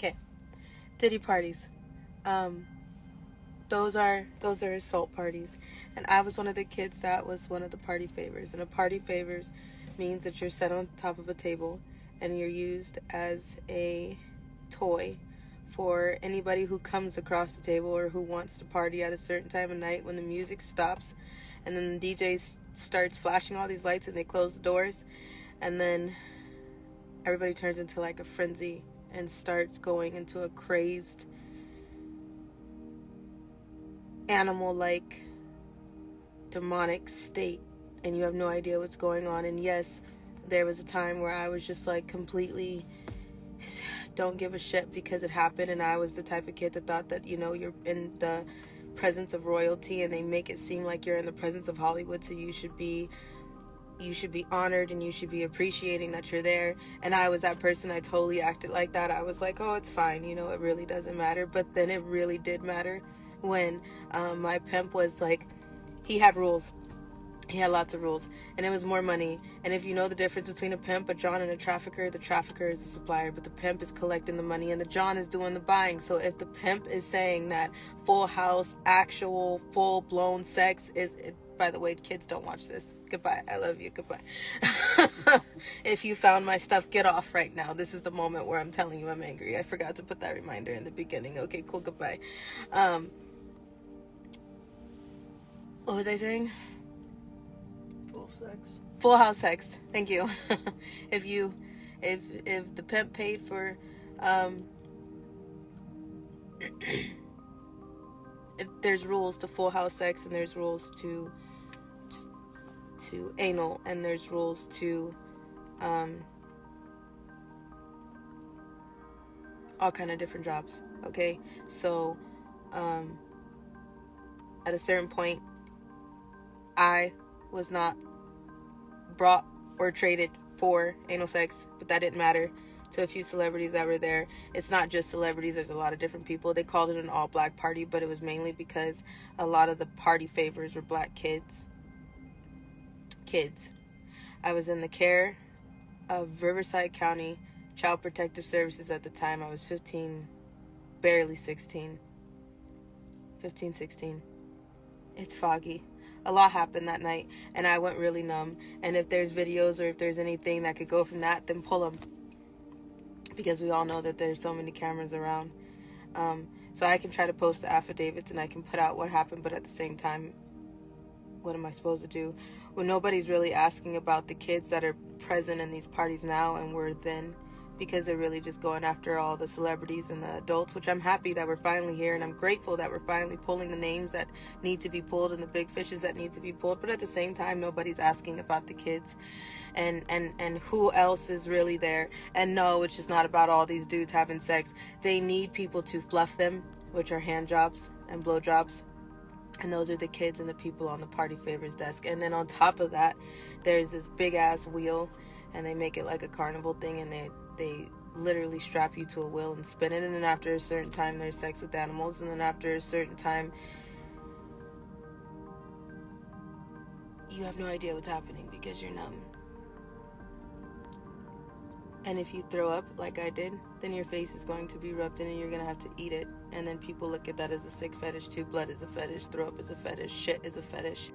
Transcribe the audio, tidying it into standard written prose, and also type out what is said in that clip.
Okay, Diddy parties. Um, those are assault parties, and I was one of the kids that was one of the party favors. And a party favors means that you're set on top of a table, and you're used as a toy for anybody who comes across the table or who wants to party at a certain time of night when the music stops, and then the DJ starts flashing all these lights and they close the doors, and then everybody turns into like a frenzy and starts going into a crazed animal-like demonic state, and you have no idea what's going on. And yes, there was a time where I was just like completely don't give a shit because it happened, and I was the type of kid that thought that, you know, you're in the presence of royalty and they make it seem like you're in the presence of Hollywood, so you should be honored and you should be appreciating that you're there. And I was that person. I totally acted like that. I was like, oh, it's fine, you know, it really doesn't matter. But then it really did matter when my pimp was like, he had rules. He had lots of rules, and it was more money. And if you know the difference between a pimp, a John, and a trafficker, the trafficker is the supplier, but the pimp is collecting the money, and the John is doing the buying. So if the pimp is saying that full house, actual, full-blown sex is... By the way, kids, don't watch this. Goodbye. I love you. Goodbye. If you found my stuff, get off right now. This is the moment where I'm telling you I'm angry. I forgot to put that reminder in the beginning. Okay, cool. Goodbye. What was I saying? Full house sex. Thank you. if the pimp paid for if there's rules to full house sex, and there's rules to anal, and there's rules to all kind of different jobs. Okay, so at a certain point, I was not brought or traded for anal sex, but that didn't matter to a few celebrities that were there. It's not just celebrities, there's a lot of different people. They called it an all-black party, but it was mainly because a lot of the party favors were black kids. I was in the care of Riverside County Child Protective Services at the time. I was 15, barely 16. 15, 16. It's foggy. A lot happened that night, and I went really numb. And if there's videos or if there's anything that could go from that, then pull them, because we all know that there's so many cameras around. So I can try to post the affidavits and I can put out what happened, but at the same time, what am I supposed to do when nobody's really asking about the kids that are present in these parties now and were then? Because they're really just going after all the celebrities and the adults, which I'm happy that we're finally here, and I'm grateful that we're finally pulling the names that need to be pulled and the big fishes that need to be pulled. But at the same time, nobody's asking about the kids and who else is really there. And no, it's just not about all these dudes having sex. They need people to fluff them, which are hand jobs and blow jobs. And those are the kids and the people on the party favors desk. And then on top of that, there's this big ass wheel, and they make it like a carnival thing, and they literally strap you to a wheel and spin it. And then after a certain time, there's sex with animals. And then after a certain time, you have no idea what's happening because you're numb. And if you throw up like I did, then your face is going to be rubbed in and you're going to have to eat it. And then people look at that as a sick fetish too. Blood is a fetish. Throw up is a fetish. Shit is a fetish.